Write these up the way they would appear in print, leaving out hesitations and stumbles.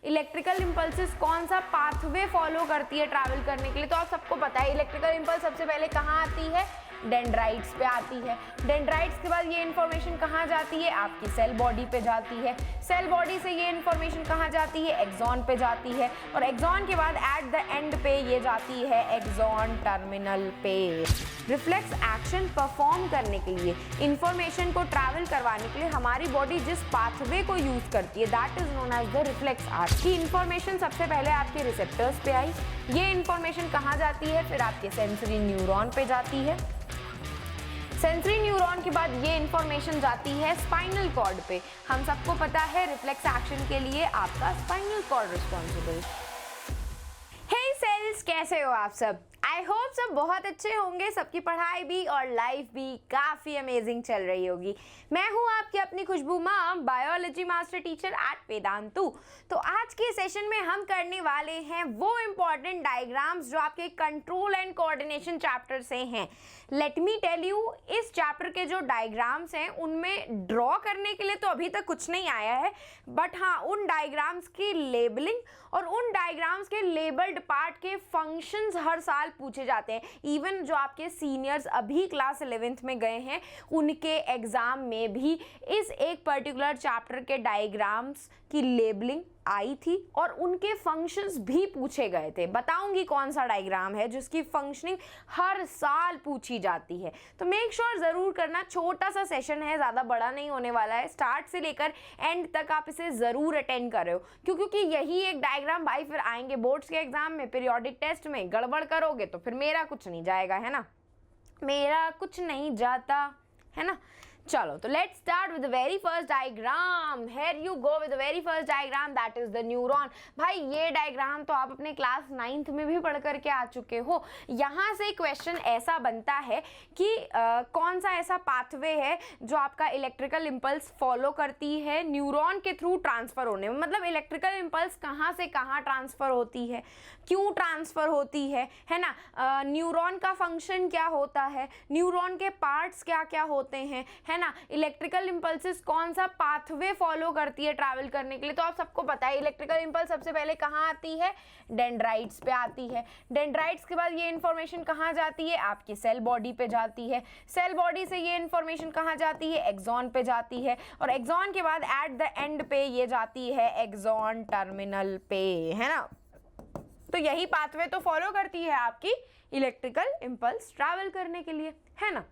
Electrical impulses कौन सा pathway follow करती है ट्रैवल करने के लिए, तो आप सबको पता है इलेक्ट्रिकल इम्पल्स सबसे पहले कहाँ आती है, डेंड्राइट्स पे आती है। डेंड्राइट्स के बाद ये इन्फॉर्मेशन कहाँ जाती है, आपकी सेल बॉडी पे जाती है। सेल बॉडी से ये इन्फॉर्मेशन कहाँ जाती है, एक्सॉन पे जाती है, और एक्सॉन के बाद एट द एंड पे ये जाती है एक्सॉन टर्मिनल पे। रिफ्लेक्स एक्शन परफॉर्म करने के लिए, इंफॉर्मेशन को ट्रैवल करवाने के लिए हमारी बॉडी जिस पाथवे को यूज करती है that is known as the reflex arc. की इन्फॉर्मेशन सबसे पहले आपके रिसेप्टर्स पे आई, ये इन्फॉर्मेशन कहाँ जाती है, फिर आपके सेंसरी न्यूरॉन पे जाती है। सेंसरी न्यूरॉन के बाद ये इन्फॉर्मेशन जाती है स्पाइनल कॉर्ड पे। हम सबको पता है रिफ्लेक्स एक्शन के लिए आपका स्पाइनल कॉर्ड रिस्पॉन्सिबल। हे सेल्स, कैसे हो आप सब? आई होप सब बहुत अच्छे होंगे, सबकी पढ़ाई भी और लाइफ भी काफ़ी अमेजिंग चल रही होगी। मैं हूँ आपकी अपनी Khushbu ma'am, biology master teacher at Vedantu. तो आज के सेशन में हम करने वाले हैं वो इम्पॉर्टेंट डायग्राम्स जो आपके कंट्रोल एंड कोऑर्डिनेशन चैप्टर से हैं। लेट मी टेल यू, इस चैप्टर के जो डायग्राम्स हैं उनमें ड्रॉ करने के लिए तो अभी तक कुछ नहीं आया है, बट हाँ उन डायग्राम्स की लेबलिंग और उन डायग्राम्स के लेबल्ड पार्ट के फंक्शंस हर साल पूछे जाते हैं। इवन जो आपके सीनियर्स अभी क्लास 11th में गए हैं उनके एग्जाम में भी इस एक पर्टिकुलर चैप्टर के डायग्राम्स की लेबलिंग आई थी और उनके फंक्शंस भी पूछे गए थे। बताऊंगी कौन सा डायग्राम है जिसकी फंक्शनिंग हर साल पूछी जाती है, तो मेक श्योर ज़रूर करना। छोटा सा सेशन है, ज़्यादा बड़ा नहीं होने वाला है, स्टार्ट से लेकर एंड तक आप इसे ज़रूर अटेंड कर रहे हो, क्योंकि यही एक डायग्राम भाई फिर आएंगे बोर्ड्स के एग्जाम में, पीरियोडिक टेस्ट में गड़बड़ करोगे तो फिर मेरा कुछ नहीं जाएगा, है ना, मेरा कुछ नहीं जाता, है ना। चलो तो let's start with the very first diagram. Here you go with the very first diagram, that is the neuron. भाई ये डायग्राम तो आप अपने क्लास 9th में भी पढ़ करके आ चुके हो। यहाँ से क्वेश्चन ऐसा बनता है कि कौन सा ऐसा पाथवे है जो आपका इलेक्ट्रिकल इम्पल्स फॉलो करती है न्यूरॉन के थ्रू ट्रांसफर होने में। मतलब इलेक्ट्रिकल इम्पल्स कहाँ से कहाँ ट्रांसफर होती है, क्यों ट्रांसफर होती है ना, न्यूरॉन का फंक्शन क्या होता है, न्यूरॉन के पार्ट्स क्या क्या होते हैं, है ना, इलेक्ट्रिकल इम्पल्सिस कौन सा पाथवे फॉलो करती है ट्रैवल करने के लिए। तो आप सबको पता है इलेक्ट्रिकल इम्पल्स सबसे पहले कहाँ आती है, डेंड्राइट्स पे आती है। डेंड्राइट्स के बाद ये इन्फॉर्मेशन कहाँ जाती है, आपकी सेल बॉडी पे जाती है। सेल बॉडी से ये इन्फॉर्मेशन कहाँ जाती है, एक्सॉन पे जाती है, और एक्सॉन के बाद एट द एंड पे ये जाती है एक्सॉन टर्मिनल पे, है ना। तो यही पाथवे तो फॉलो करती है आपकी इलेक्ट्रिकल इम्पल्स ट्रैवल करने के लिए, है ना।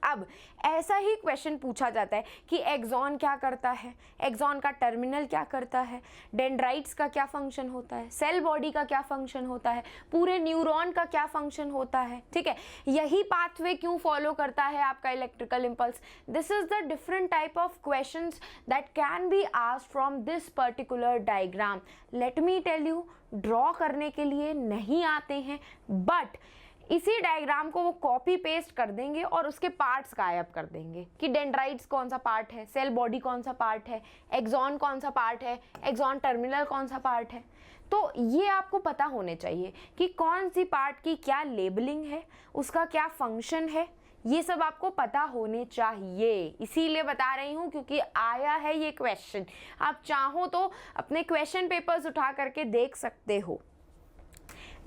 अब ऐसा ही क्वेश्चन पूछा जाता है कि एक्सॉन क्या करता है, एक्सॉन का टर्मिनल क्या करता है, डेंड्राइट्स का क्या फंक्शन होता है, सेल बॉडी का क्या फंक्शन होता है, पूरे न्यूरॉन का क्या फंक्शन होता है, ठीक है। यही पाथवे क्यों फॉलो करता है आपका electrical impulse. This is the different type of questions that can be asked from this particular diagram. Let me tell you, draw करने के लिए नहीं आते हैं, बट इसी डायग्राम को वो कॉपी पेस्ट कर देंगे और उसके पार्ट्स गायब कर देंगे कि डेंड्राइट्स कौन सा पार्ट है, सेल बॉडी कौन सा पार्ट है, एक्सॉन कौन सा पार्ट है, एक्सॉन टर्मिनल कौन सा पार्ट है। तो ये आपको पता होने चाहिए कि कौन सी पार्ट की क्या लेबलिंग है, उसका क्या फंक्शन है, ये सब आपको पता होने चाहिए। इसीलिए बता रही हूँ क्योंकि आया है ये क्वेश्चन। आप चाहो तो अपने क्वेश्चन पेपर्स उठा करके देख सकते हो।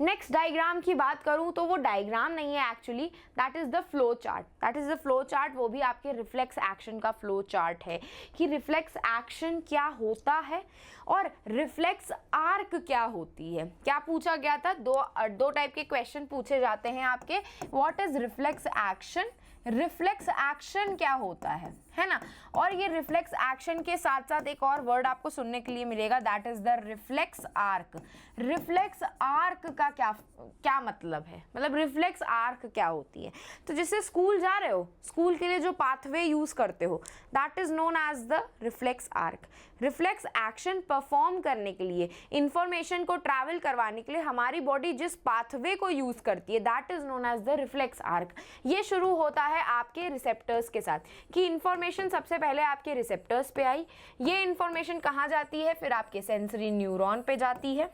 नेक्स्ट डायग्राम की बात करूं तो वो डायग्राम नहीं है actually, that is the flow chart. That is the flow chart, वो भी आपके रिफ्लेक्स एक्शन का फ्लो चार्ट है कि रिफ्लेक्स एक्शन क्या होता है और रिफ्लेक्स आर्क क्या होती है। क्या पूछा गया था, दो टाइप के क्वेश्चन पूछे जाते हैं आपके। What is reflex action, reflex action क्या होता है ना। और ये रिफ्लेक्स एक्शन के साथ साथ एक और वर्ड आपको सुनने के लिए मिलेगा, that is the reflex arc. Reflex arc का क्या मतलब है, मतलब रिफ्लेक्स आर्क क्या होती है। तो जैसे स्कूल जा रहे हो, स्कूल के लिए जो पाथवे यूज करते हो that is known as the reflex arc. Reflex action perform करने के लिए, इंफॉर्मेशन को ट्रैवल करवाने के लिए हमारी बॉडी जिस पाथवे को यूज करती है that is known as the reflex arc. ये शुरू होता है आपके रिसेप्टर्स के साथ कि इंफॉर्मेशन सबसे पहले आपके रिसेप्टर्स पे आई, ये इंफॉर्मेशन कहाँ जाती है, फिर आपके सेंसरी न्यूरॉन पे जाती है।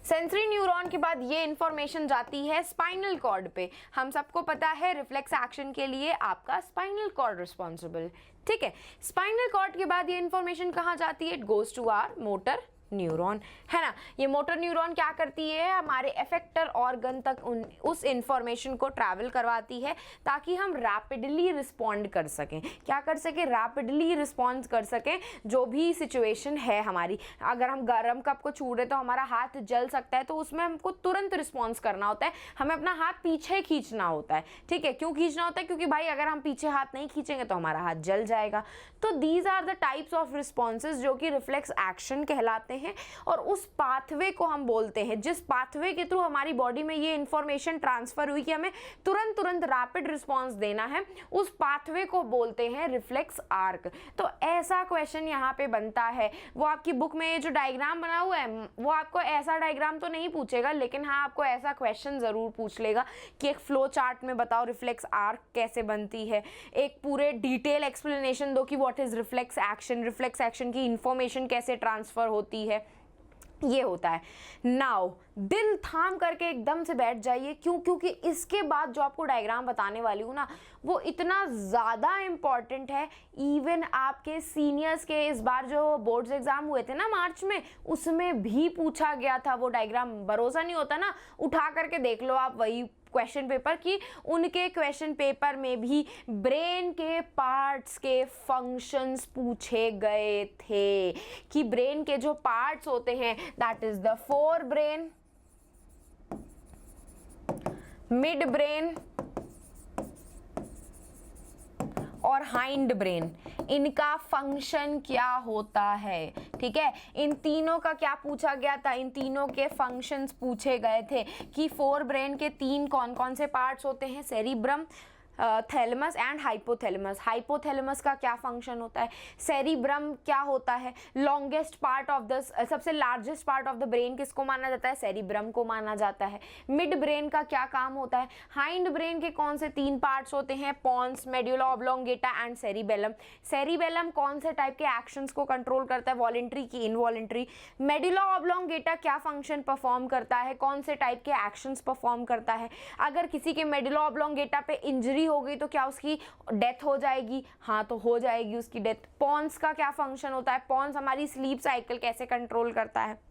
सेंसरी न्यूरॉन के बाद ये इंफॉर्मेशन जाती है स्पाइनल कॉर्ड पे। हम सबको पता है रिफ्लेक्स एक्शन के लिए आपका स्पाइनल कॉर्ड रिस्पॉन्सिबल, ठीक है। स्पाइनल कॉर्ड के बाद ये इंफॉर्मेशन कहाँ जाती है, it goes to our motor neuron, है ना। ये मोटर न्यूरॉन क्या करती है, हमारे एफेक्टर ऑर्गन तक उस इंफॉर्मेशन को ट्रैवल करवाती है ताकि हम रैपिडली रिस्पॉन्ड कर सकें। क्या कर सकें, रैपिडली रिस्पॉन्ड कर सकें जो भी सिचुएशन है हमारी। अगर हम गर्म कप को छू रहे तो हमारा हाथ जल सकता है, तो उसमें हमको तुरंत रिस्पॉन्स करना होता है, हमें अपना हाथ पीछे खींचना होता है, ठीक है। क्यों खींचना होता है, क्योंकि भाई अगर हम पीछे हाथ नहीं खींचेंगे तो हमारा हाथ जल जाएगा। तो these are the types of responses जो कि रिफ्लेक्स एक्शन कहलाते हैं, और उस पाथवे को हम बोलते हैं, जिस पाथवे के थ्रू हमारी बॉडी में ये इंफॉर्मेशन ट्रांसफर हुई कि हमें तुरंत रैपिड रिस्पॉन्स देना है, उस पाथवे को बोलते हैं रिफ्लेक्स आर्क। तो ऐसा क्वेश्चन यहाँ पे बनता है। वो आपकी बुक में ये जो डायग्राम बना हुआ है वो आपको ऐसा डायग्राम तो नहीं पूछेगा, लेकिन हाँ आपको ऐसा क्वेश्चन जरूर पूछ लेगा कि एक फ्लो चार्ट में बताओ रिफ्लेक्स आर्क कैसे बनती है, एक पूरे डिटेल एक्सप्लेनेशन दो कि व्हाट इज रिफ्लेक्स एक्शन की इंफॉर्मेशन कैसे ट्रांसफर होती है। ये होता है। नाउ दिल थाम करके एकदम से बैठ जाइए, क्यों, क्योंकि इसके बाद जो आपको डायग्राम बताने वाली हूँ ना, वो इतना ज़्यादा इम्पॉर्टेंट है। इवन आपके सीनियर्स के इस बार जो बोर्ड्स एग्जाम हुए थे ना मार्च में, उसमें भी पूछा गया था वो डायग्राम। भरोसा नहीं होता ना, उठा करके देख लो आप वही क्वेश्चन पेपर की, उनके क्वेश्चन पेपर में भी ब्रेन के पार्ट्स के फंक्शंस पूछे गए थे कि ब्रेन के जो पार्ट्स होते हैं, that is the fore brain, mid brain और हाइंड ब्रेन, इनका फंक्शन क्या होता है, ठीक है। इन तीनों का क्या पूछा गया था, इन तीनों के फंक्शंस पूछे गए थे कि फोर ब्रेन के तीन कौन कौन से पार्ट्स होते हैं, cerebrum, thalamus and hypothalamus. Hypothalamus का क्या फंक्शन होता है, सेरिब्रम क्या होता है, लॉन्गेस्ट पार्ट ऑफ द, सबसे largest part of the brain किसको माना जाता है, सेरिब्रम को माना जाता है। मिड ब्रेन का क्या काम होता है, हाइंड ब्रेन के कौन से तीन पार्ट्स होते हैं, pons, medulla oblongata and cerebellum. Cerebellum कौन से टाइप के एक्शंस को कंट्रोल करता है, वॉलेंट्री की इनवॉलेंट्री। मेड्यूला ऑब्लोंगेटा क्या फंक्शन परफॉर्म करता है, कौन से टाइप के एक्शंस परफॉर्म करता है। अगर किसी के मेड्यूला ऑब्लोंगेटा पे इंजरी हो गई तो क्या उसकी डेथ हो जाएगी, हाँ तो हो जाएगी उसकी डेथ। पॉन्स का क्या फंक्शन होता है, पॉन्स हमारी स्लीप साइकिल कैसे कंट्रोल करता है।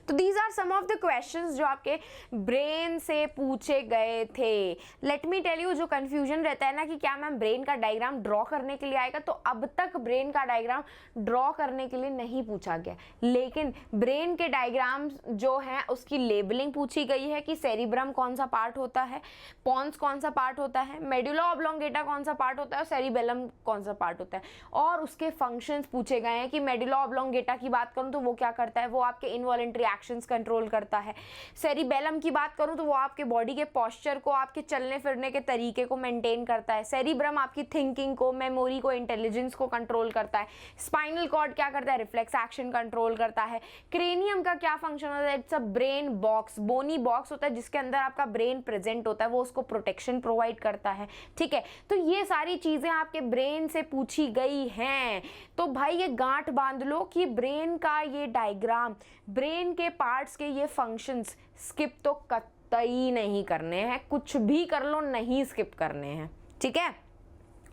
तो these are some of the questions जो आपके ब्रेन से पूछे गए थे। लेट मी टेल यू, जो कंफ्यूजन रहता है ना कि क्या मैम ब्रेन का डायग्राम ड्रॉ करने के लिए आएगा, तो अब तक ब्रेन का डायग्राम ड्रॉ करने के लिए नहीं पूछा गया, लेकिन ब्रेन के डायग्राम जो हैं उसकी लेबलिंग पूछी गई है कि सेरिब्रम कौन सा पार्ट होता है, पॉन्स कौन सा पार्ट होता है, मेडुला ऑब्लोंगेटा कौन सा पार्ट होता है और सेरिबेलम कौन सा पार्ट होता है, और उसके फंक्शंस पूछे गए हैं कि मेडुला ऑब्लोंगेटा की बात करूं तो वो क्या करता है, वो आपके इनवॉलेंट्री एक्शंस कंट्रोल करता है। सेरिबेलम की बात करूं तो वो आपके बॉडी के पोस्चर को, आपके चलने फिरने के तरीके को मेंटेन करता है। सेरिब्रम आपकी थिंकिंग को, मेमोरी को, इंटेलिजेंस को कंट्रोल करता है। स्पाइनल कॉर्ड क्या करता है, रिफ्लेक्स एक्शन कंट्रोल करता है। क्रेनियम का क्या फंक्शन होता है, it's a brain box, bony box होता है जिसके अंदर आपका ब्रेन प्रेजेंट होता है, वो उसको प्रोटेक्शन प्रोवाइड करता है, ठीक है। तो ये सारी चीजें आपके ब्रेन से पूछी गई हैं। तो भाई ये गांठ बांध लो कि ब्रेन का ये डायग्राम, ब्रेन के पार्ट्स के ये फंक्शंस स्किप तो कतई नहीं करने हैं, कुछ भी कर लो नहीं स्किप करने हैं, ठीक है।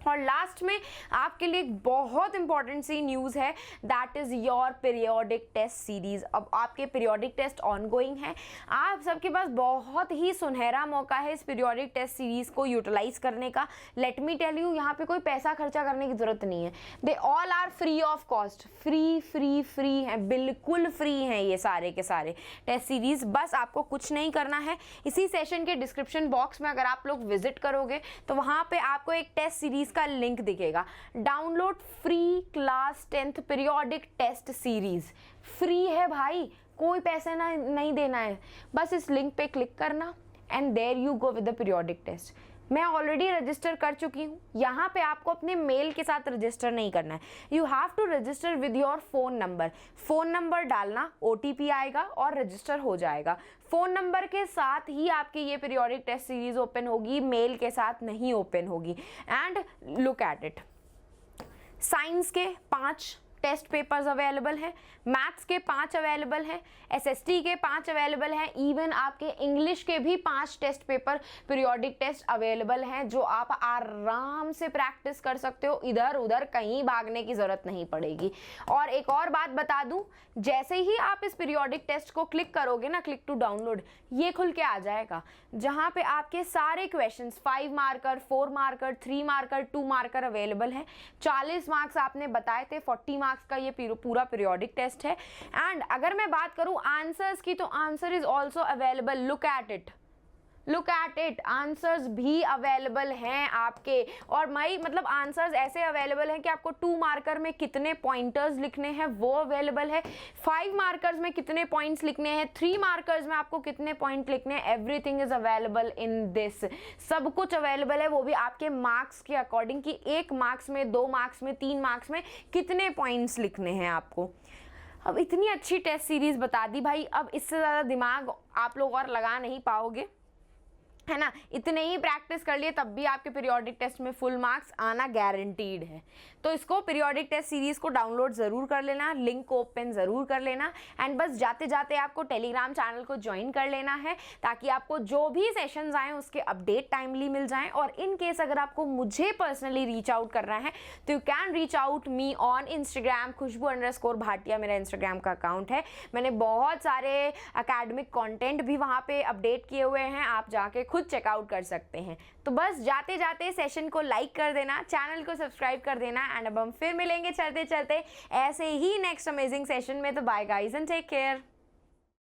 और लास्ट में आपके लिए एक बहुत इंपॉर्टेंट सी न्यूज़ है, that is your periodic test series. अब आपके पीरियोडिक टेस्ट ऑनगोइंग है, आप सबके पास बहुत ही सुनहरा मौका है इस पीरियोडिक टेस्ट सीरीज को यूटिलाइज करने का। लेट मी टेल यू, यहाँ पे कोई पैसा खर्चा करने की जरूरत नहीं है, they all are free of cost, free free free हैं, बिल्कुल फ्री हैं ये सारे के सारे टेस्ट सीरीज। बस आपको कुछ नहीं करना है, इसी सेशन के डिस्क्रिप्शन बॉक्स में अगर आप लोग विजिट करोगे तो वहाँ पे आपको एक टेस्ट सीरीज का लिंक दिखेगा, download free class 10th periodic test series. Free है भाई, कोई पैसा ना नहीं देना है, बस इस लिंक पे क्लिक करना and there you go with the periodic test. मैं ऑलरेडी रजिस्टर कर चुकी हूँ, यहाँ पे आपको अपने मेल के साथ रजिस्टर नहीं करना है, you have to register with your phone number. Phone number डालना, OTP आएगा और रजिस्टर हो जाएगा। फ़ोन नंबर के साथ ही आपकी ये पीरियोडिक टेस्ट सीरीज ओपन होगी, मेल के साथ नहीं ओपन होगी। And look at it, science के 5 टेस्ट पेपर्स अवेलेबल हैं, मैथ्स के 5 अवेलेबल हैं, एसएसटी के 5 अवेलेबल हैं, इवन आपके इंग्लिश के भी 5 test paper periodic test available हैं जो आप आराम से प्रैक्टिस कर सकते हो, इधर उधर कहीं भागने की ज़रूरत नहीं पड़ेगी। और एक और बात बता दूं, जैसे ही आप इस पीरियोडिक टेस्ट को क्लिक करोगे ना, क्लिक टू डाउनलोड, ये खुल के आ जाएगा जहाँ पे आपके सारे questions 5 marker, 4 marker, 3 marker, 2 marker available हैं। 40 मार्क्स आपने बताए थे, 40 मार्क्स का ये पूरा पीरियोडिक टेस्ट है। एंड अगर मैं बात करूं आंसर्स की, तो answer is also available, look at it, answers भी अवेलेबल हैं आपके। और मतलब आंसर्स ऐसे अवेलेबल हैं कि आपको 2 मार्कर में कितने पॉइंटर्स लिखने हैं वो अवेलेबल है, 5 मार्कर्स में कितने पॉइंट्स लिखने हैं, 3 मार्कर्स में आपको कितने पॉइंट लिखने हैं, everything is available in this. सब कुछ अवेलेबल है, वो भी आपके मार्क्स के अकॉर्डिंग कि 1 मार्क्स में, 2 मार्क्स में, 3 मार्क्स में कितने पॉइंट्स लिखने हैं आपको। अब इतनी अच्छी टेस्ट सीरीज बता दी भाई, अब इससे ज़्यादा दिमाग आप लोग और लगा नहीं पाओगे, है ना। इतने ही प्रैक्टिस कर लिए तब भी आपके पीरियोडिक टेस्ट में फुल मार्क्स आना गारंटीड है। तो इसको पीरियोडिक टेस्ट सीरीज को डाउनलोड ज़रूर कर लेना, लिंक को ओपन ज़रूर कर लेना, एंड बस जाते जाते आपको टेलीग्राम चैनल को ज्वाइन कर लेना है ताकि आपको जो भी सेशंस आएँ उसके अपडेट टाइमली मिल जाएँ। और इन केस अगर आपको मुझे पर्सनली रीच आउट करना है तो you can reach out me on Instagram, खुशबू_भाटिया मेरा इंस्टाग्राम का अकाउंट है। मैंने बहुत सारे अकेडमिक कॉन्टेंट भी वहाँ पर अपडेट किए हुए हैं, आप जाके खुद चेकआउट कर सकते हैं। तो बस जाते जाते सेशन को लाइक कर देना, चैनल को सब्सक्राइब कर देना, एंड अब हम फिर मिलेंगे चलते चलते ऐसे ही नेक्स्ट अमेजिंग सेशन में। तो bye guys and take care.